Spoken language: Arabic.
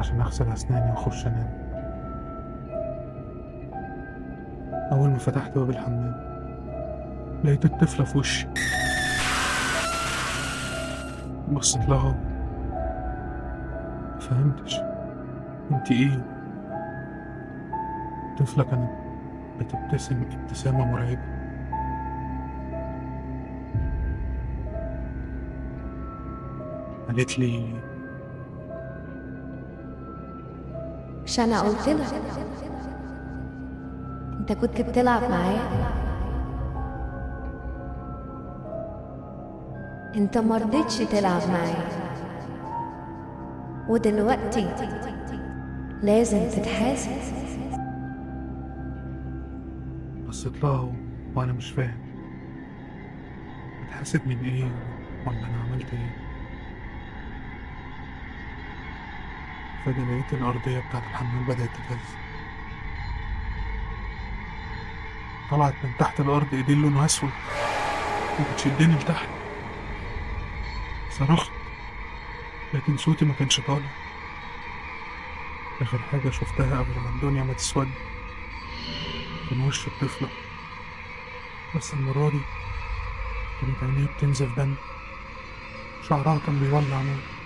عشان أغسل أسناني وأخش أنام. أول ما فتحت باب الحمام لقيت الطفلة في وشي. بصيت لها مفهمتش انتي ايه. الطفلة كانت بتبتسم ابتسامة مرعبة. قالت لي مش انا قلت لك انت كنت بتلعب معايا؟ انت مرضتش تلعب معايا، ودلوقتي لازم تتحاسب. بصيت لها وأنا مش فاهم أتحاسب من ايه ولا أنا عملت ايه. فجأة لقيت الأرضية بتاعت الحمام بدأت تتهز. طلعت من تحت الأرض إيدين لونها أسود وبتشدني لتحت. صرخت لكن صوتي ما كانش طالع. آخر حاجة شفتها قبل ما الدنيا ما تسود كان وش الطفلة، بس المرة دي كانت عينيها بتنزف دم، شعرها كان بيولع نور.